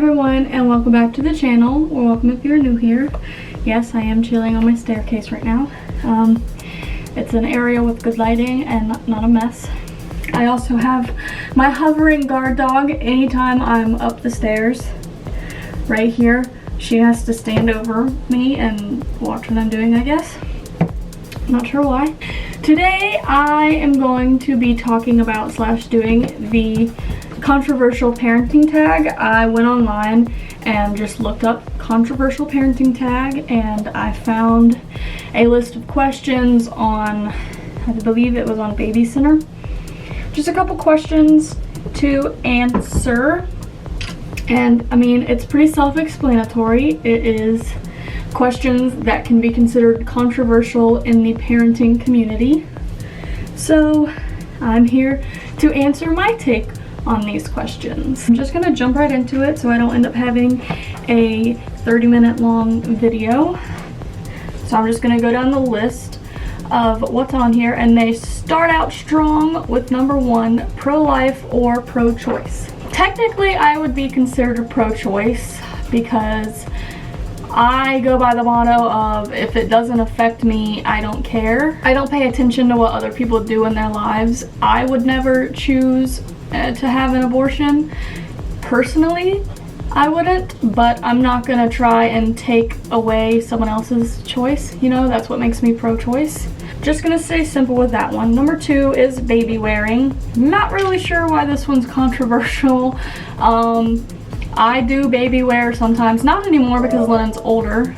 everyone, and welcome back to the channel, or welcome if you're new here. Yes, I am chilling on my staircase right now. It's an area with good lighting and not a mess. I also have my hovering guard dog. Anytime I'm up the stairs, right here, she has to stand over me and watch what I'm doing, I guess. Not sure why. Today I am going to be talking about / doing the controversial parenting tag. I went online and just looked up controversial parenting tag, and I found a list of questions on, I believe it was on Baby Center. Just a couple questions to answer, and I mean, it's pretty self-explanatory. It is questions that can be considered controversial in the parenting community. So I'm here to answer my take on these questions. I'm just gonna jump right into it so I don't end up having a 30-minute long video. So I'm just gonna go down the list of what's on here, and they start out strong with number 1, pro-life or pro-choice. Technically, I would be considered pro-choice because I go by the motto of, if it doesn't affect me, I don't care. I don't pay attention to what other people do in their lives. I would never choose to have an abortion. Personally, I wouldn't, but I'm not gonna try and take away someone else's choice. You know, that's what makes me pro-choice. Just gonna stay simple with that one. Number 2 is baby wearing. Not really sure why this one's controversial. I do baby wear sometimes, not anymore because Londyn's older.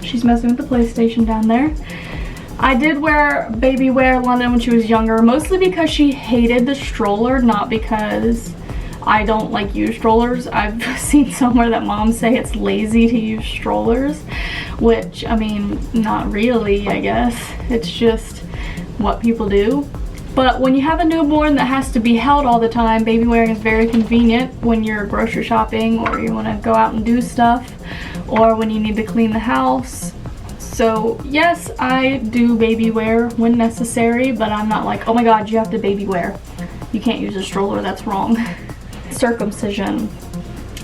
She's messing with the PlayStation down there. I did wear baby wear Londyn when she was younger, mostly because she hated the stroller, not because I don't like use strollers. I've seen somewhere that moms say it's lazy to use strollers, which, I mean, not really, I guess. It's just what people do. But when you have a newborn that has to be held all the time, baby wearing is very convenient when you're grocery shopping, or you want to go out and do stuff, or when you need to clean the house. So yes, I do baby wear when necessary, but I'm not like, oh my god, you have to baby wear. You can't use a stroller, that's wrong. Circumcision.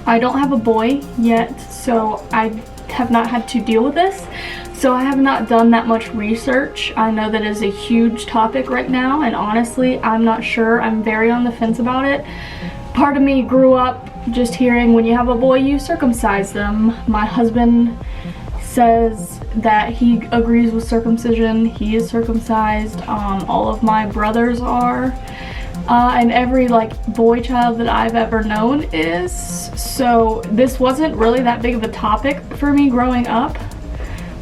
I don't have a boy yet, so I have not had to deal with this. So I have not done that much research. I know that is a huge topic right now, and honestly, I'm not sure. I'm very on the fence about it. Part of me grew up just hearing, when you have a boy, you circumcise them. My husband says that he agrees with circumcision. He is circumcised. All of my brothers are. And every boy child that I've ever known is. So this wasn't really that big of a topic for me growing up.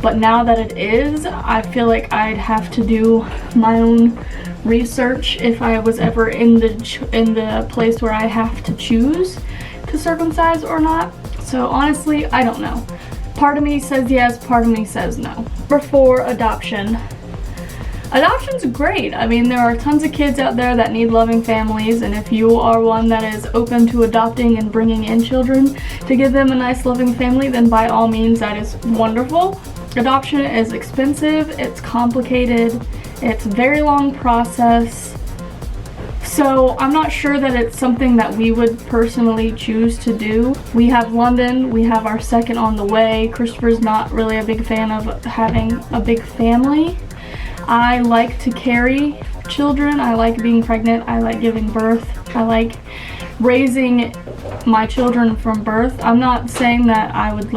But now that it is, I feel like I'd have to do my own research if I was ever in the place where I have to choose to circumcise or not. So honestly, I don't know. Part of me says yes, part of me says no. Number 4, adoption. Adoption's great. I mean, there are tons of kids out there that need loving families, and if you are one that is open to adopting and bringing in children to give them a nice loving family, then by all means, that is wonderful. Adoption is expensive, it's complicated, it's a very long process. So I'm not sure that it's something that we would personally choose to do. We have Londyn, we have our second on the way. Christopher's not really a big fan of having a big family. I like to carry children, I like being pregnant, I like giving birth, I like raising my children from birth. I'm not saying that I would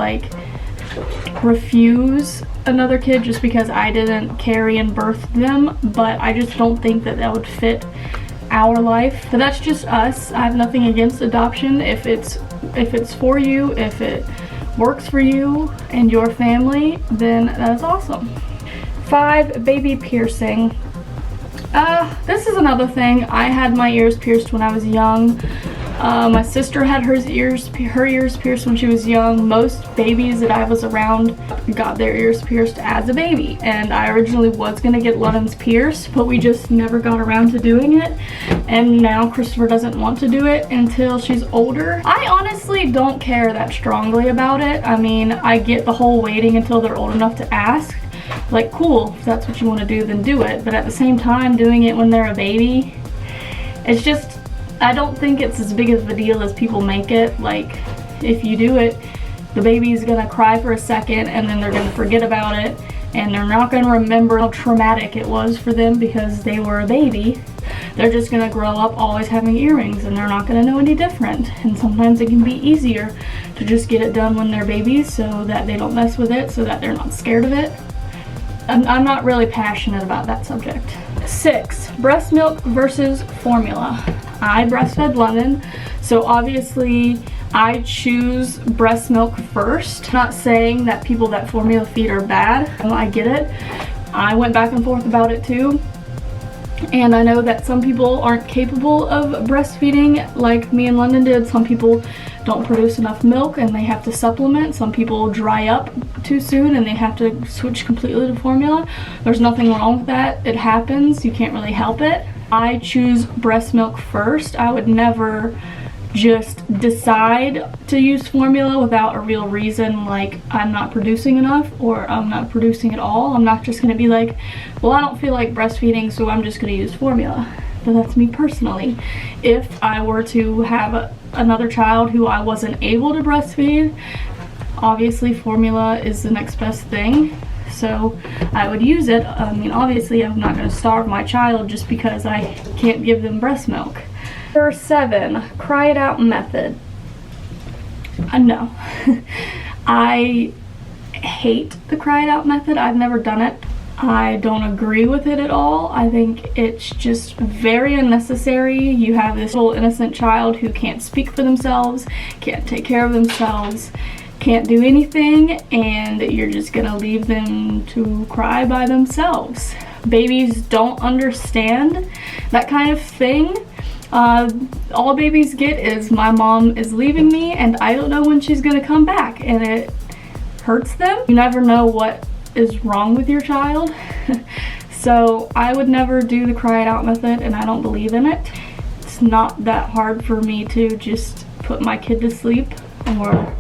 refuse another kid just because I didn't carry and birth them, but I just don't think that that would fit our life. But that's just us. I have nothing against adoption. If it's for you, if it works for you and your family, then that's awesome. 5, baby piercing. This is another thing. I had my ears pierced when I was young. My sister had her ears pierced when she was young. Most babies that I was around got their ears pierced as a baby, and I originally was gonna get Londyn's pierced, but we just never got around to doing it, and now Christopher doesn't want to do it until she's older. I honestly don't care that strongly about it. I mean, I get the whole waiting until they're old enough to ask. Like, cool, if that's what you want to do, then do it, but at the same time, doing it when they're a baby, it's just, I don't think it's as big of a deal as people make it. Like, if you do it, the baby's gonna cry for a second and then they're gonna forget about it, and they're not gonna remember how traumatic it was for them because they were a baby. They're just gonna grow up always having earrings and they're not gonna know any different. And sometimes it can be easier to just get it done when they're babies so that they don't mess with it, so that they're not scared of it. I'm not really passionate about that subject. 6, breast milk versus formula. I breastfed London, so obviously I choose breast milk first. Not saying that people that formula feed are bad. I get it. I went back and forth about it too. And I know that some people aren't capable of breastfeeding like me and London did. Some people don't produce enough milk and they have to supplement. Some people dry up too soon and they have to switch completely to formula. There's nothing wrong with that. It happens. You can't really help it. I choose breast milk first. I would never just decide to use formula without a real reason, like I'm not producing enough or I'm not producing at all. I'm not just going to be like, well, I don't feel like breastfeeding, so I'm just going to use formula. But that's me personally. If I were to have another child who I wasn't able to breastfeed, obviously formula is the next best thing. So I would use it. I mean, obviously I'm not going to starve my child just because I can't give them breast milk. Number 7, cry it out method. No. I hate the cry it out method. I've never done it. I don't agree with it at all. I think it's just very unnecessary. You have this little innocent child who can't speak for themselves, can't take care of themselves, can't do anything, and you're just gonna leave them to cry by themselves. Babies don't understand that kind of thing. All babies get is, my mom is leaving me and I don't know when she's gonna come back, and it hurts them. You never know what is wrong with your child. So I would never do the cry it out method, and I don't believe in it. It's not that hard for me to just put my kid to sleep or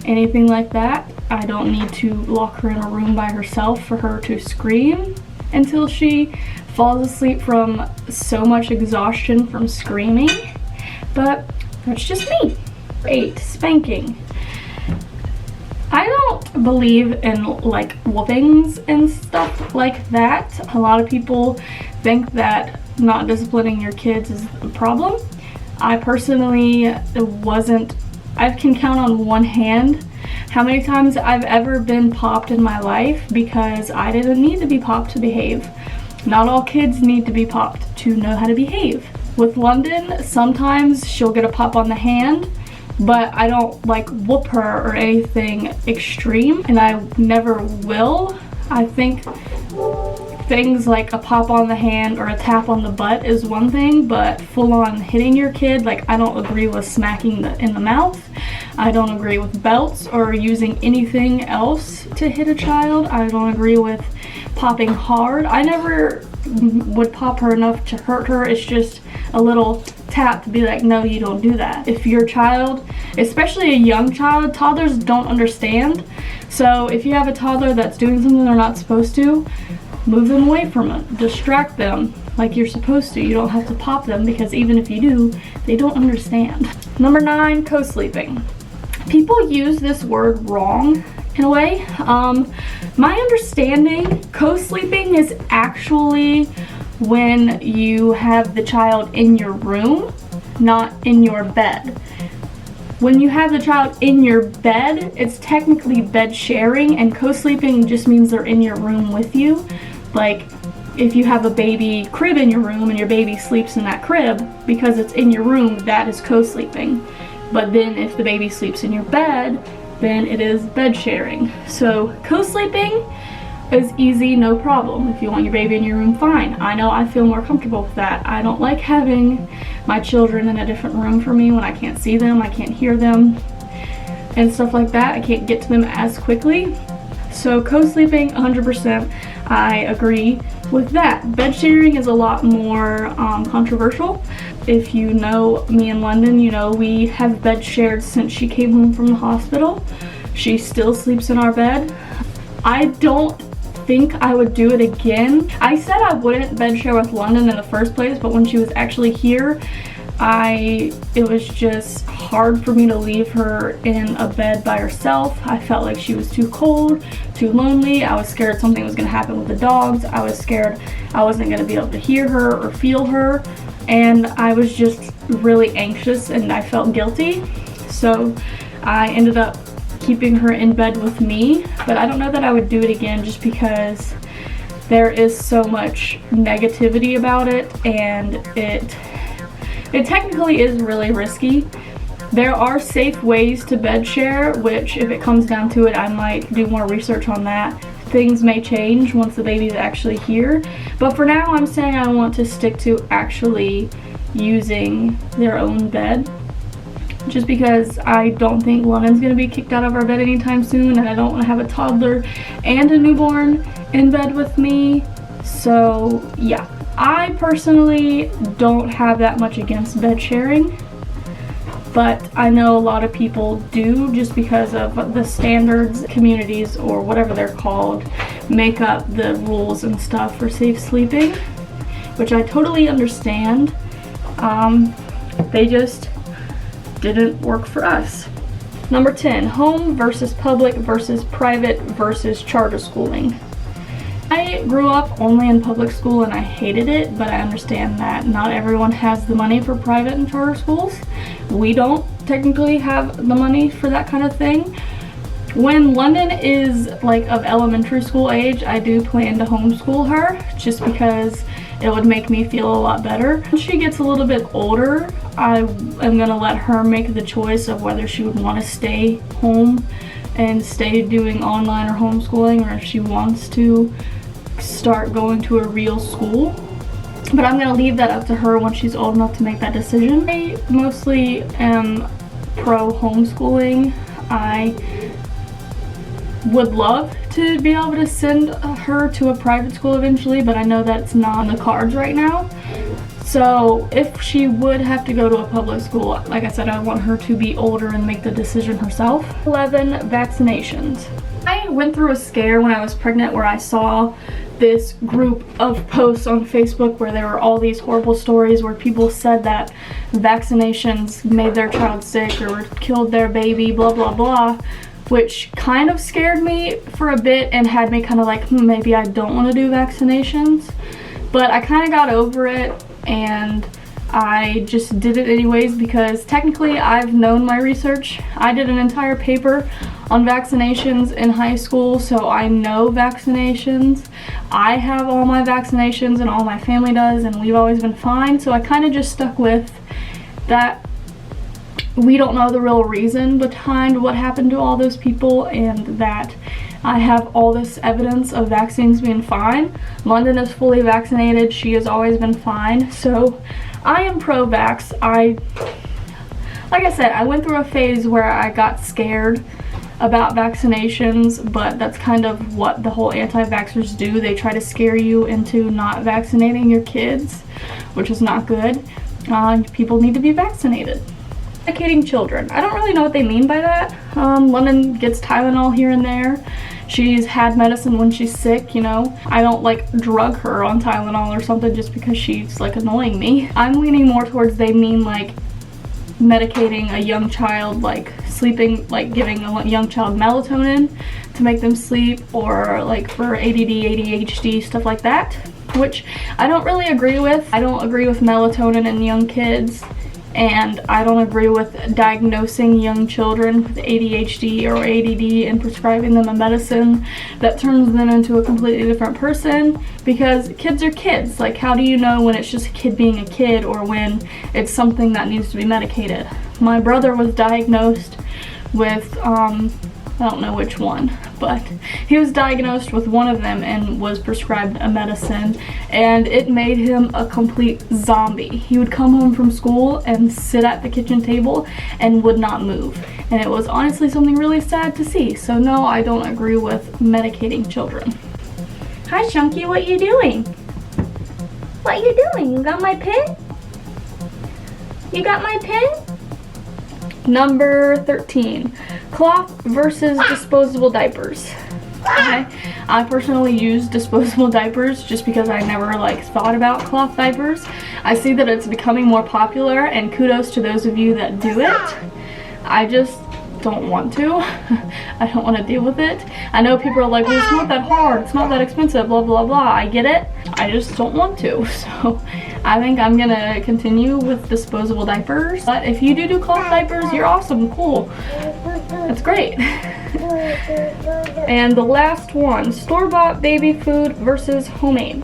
anything like that. I don't need to lock her in a room by herself for her to scream until she falls asleep from so much exhaustion from screaming. But that's just me. 8, spanking. I don't believe in like whoopings and stuff like that. A lot of people think that not disciplining your kids is a problem. I personally wasn't. I can count on one hand how many times I've ever been popped in my life because I didn't need to be popped to behave. Not all kids need to be popped to know how to behave. With London, sometimes she'll get a pop on the hand, but I don't like whoop her or anything extreme, and I never will. I think things like a pop on the hand or a tap on the butt is one thing, but full on hitting your kid, like I don't agree with smacking in the mouth. I don't agree with belts or using anything else to hit a child. I don't agree with popping hard. I never would pop her enough to hurt her. It's just a little tap to be like, no, you don't do that. If your child, especially a young child, toddlers don't understand. So if you have a toddler that's doing something they're not supposed to, move them away from it. Distract them like you're supposed to. You don't have to pop them, because even if you do, they don't understand. Number 9, co-sleeping. People use this word wrong in a way. My understanding, co-sleeping is actually when you have the child in your room, not in your bed. When you have the child in your bed, it's technically bed sharing, and co-sleeping just means they're in your room with you. Like if you have a baby crib in your room and your baby sleeps in that crib, because it's in your room, that is co-sleeping. But then if the baby sleeps in your bed, then it is bed sharing. So co-sleeping is easy, no problem. If you want your baby in your room, fine. I know I feel more comfortable with that. I don't like having my children in a different room from me when I can't see them, I can't hear them, and stuff like that. I can't get to them as quickly. So co-sleeping, 100%, I agree with that. Bed sharing is a lot more controversial. If you know me in London, you know we have bed shared since she came home from the hospital. She still sleeps in our bed. I don't think I would do it again. I said I wouldn't bed share with London in the first place, but when she was actually here, it was just hard for me to leave her in a bed by herself. I felt like she was too cold, too lonely. I was scared something was gonna happen with the dogs. I was scared I wasn't gonna be able to hear her or feel her. And I was just really anxious and I felt guilty. So I ended up keeping her in bed with me, but I don't know that I would do it again just because there is so much negativity about it, and it technically is really risky. There are safe ways to bed share, which if it comes down to it, I might do more research on that. Things may change once the baby's actually here, but for now I'm saying I want to stick to actually using their own bed, just because I don't think Londyn's gonna be kicked out of our bed anytime soon, and I don't want to have a toddler and a newborn in bed with me. So yeah, I personally don't have that much against bed sharing, but I know a lot of people do, just because of the standards communities, or whatever they're called, make up the rules and stuff for safe sleeping, which I totally understand. They just didn't work for us. Number 10, home versus public versus private versus charter schooling. I grew up only in public school and I hated it, but I understand that not everyone has the money for private and charter schools. We don't technically have the money for that kind of thing. When Londyn is like of elementary school age, I do plan to homeschool her, just because it would make me feel a lot better. When she gets a little bit older, I am gonna let her make the choice of whether she would want to stay home and stay doing online or homeschooling, or if she wants to start going to a real school. But I'm gonna leave that up to her when she's old enough to make that decision. I mostly am pro homeschooling. I would love to be able to send her to a private school eventually, but I know that's not on the cards right now. So if she would have to go to a public school, like I said, I want her to be older and make the decision herself. 11, vaccinations. I went through a scare when I was pregnant where I saw this group of posts on Facebook where there were all these horrible stories where people said that vaccinations made their child sick or killed their baby, blah blah blah, which kind of scared me for a bit and had me kind of like, maybe I don't want to do vaccinations. But I kind of got over it and I just did it anyways, because technically I've known my research. I did an entire paper on vaccinations in high school, so I know vaccinations. I have all my vaccinations and all my family does, and we've always been fine. So I kind of just stuck with that. We don't know the real reason behind what happened to all those people, and that I have all this evidence of vaccines being fine. Londyn is fully vaccinated. She has always been fine. So I am pro-vax. Like I said, I went through a phase where I got scared about vaccinations, but that's kind of what the whole anti-vaxxers do. They try to scare you into not vaccinating your kids, which is not good. People need to be vaccinated. Medicating children. I don't really know what they mean by that. Londyn gets Tylenol here and there. She's had medicine when she's sick, you know. I don't like drug her on Tylenol or something just because she's like annoying me. I'm leaning more towards they mean like medicating a young child, like sleeping, like giving a young child melatonin to make them sleep, or like for ADD, ADHD, stuff like that, which I don't really agree with. I don't agree with melatonin in young kids. And I don't agree with diagnosing young children with ADHD or ADD and prescribing them a medicine that turns them into a completely different person, because kids are kids. Like, how do you know when it's just a kid being a kid or when it's something that needs to be medicated? My brother was diagnosed with, I don't know which one, but he was diagnosed with one of them and was prescribed a medicine, and it made him a complete zombie. He would come home from school and sit at the kitchen table and would not move, and it was honestly something really sad to see. So no, I don't agree with medicating children. Hi Chunky, what you doing? What you doing? You got my pen? You got my pen? Number 13, cloth versus disposable diapers. I personally use disposable diapers just because I never like thought about cloth diapers. I see that it's becoming more popular, and kudos to those of you that do it. I just don't want to. I don't want to deal with it. I know people are like, well, it's not that hard, it's not that expensive, blah blah blah. I get it. I just don't want to. So I think I'm gonna continue with disposable diapers. But if you do cloth diapers, you're awesome, cool. That's great. And the last one, store-bought baby food versus homemade.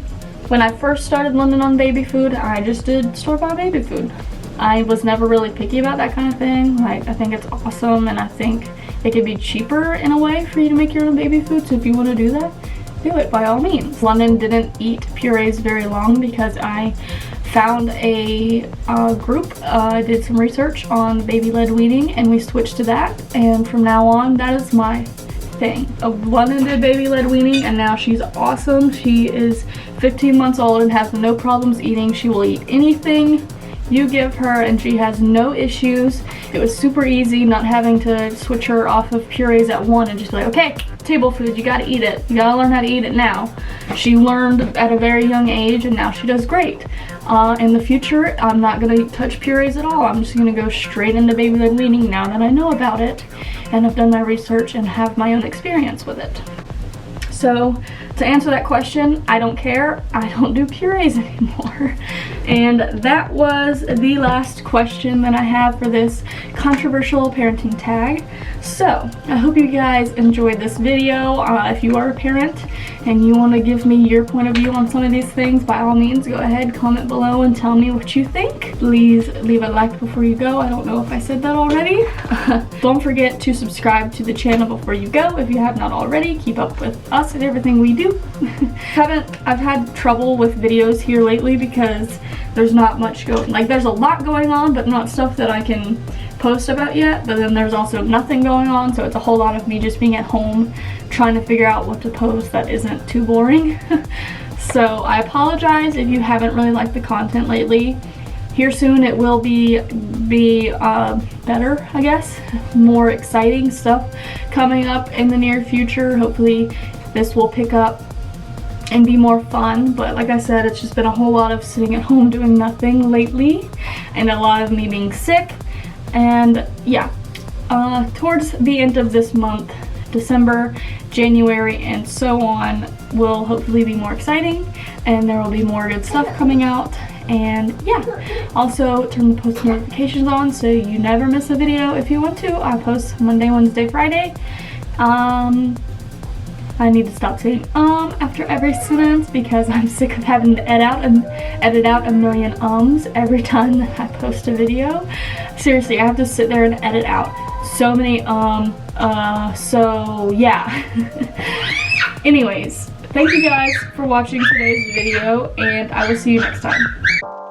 When I first started London on baby food, I just did store-bought baby food. I was never really picky about that kind of thing. Like, I think it's awesome, and I think it could be cheaper in a way for you to make your own baby food. So if you want to do that, do it by all means. London didn't eat purees very long because I found a group, did some research on baby-led weaning, and we switched to that. And from now on, that is my thing. London did baby-led weaning, and now she's awesome. She is 15 months old and has no problems eating. She will eat anything you give her, and she has no issues. It was super easy not having to switch her off of purees at 1 and just be like, okay, table food, you gotta eat it. You gotta learn how to eat it now. She learned at a very young age, and now she does great. In the future, I'm not gonna touch purees at all. I'm just gonna go straight into baby-led weaning now that I know about it and have done my research and have my own experience with it. So to answer that question, I don't care. I don't do purees anymore. And that was the last question that I have for this controversial parenting tag. So I hope you guys enjoyed this video. If you are a parent and you want to give me your point of view on some of these things, by all means, go ahead, comment below and tell me what you think. Please leave a like before you go. I don't know if I said that already. Don't forget to subscribe to the channel before you go if you have not already. Keep up with us and everything we do. I've had trouble with videos here lately because there's not much going, like there's a lot going on, but not stuff that I can post about yet. But then there's also nothing going on, so it's a whole lot of me just being at home trying to figure out what to post that isn't too boring. So I apologize if you haven't really liked the content lately. Here soon it will be better, I guess. More exciting stuff coming up in the near future. Hopefully this will pick up and be more fun, but like I said, it's just been a whole lot of sitting at home doing nothing lately, and a lot of me being sick. And yeah, towards the end of this month, December, January, and so on will hopefully be more exciting, and there will be more good stuff coming out. And yeah, also turn the post notifications on so you never miss a video if you want to. I post Monday, Wednesday, Friday. I need to stop saying after every sentence because I'm sick of having to edit out a million ums every time that I post a video. Seriously, I have to sit there and edit out so many so yeah. Anyways, thank you guys for watching today's video, and I will see you next time.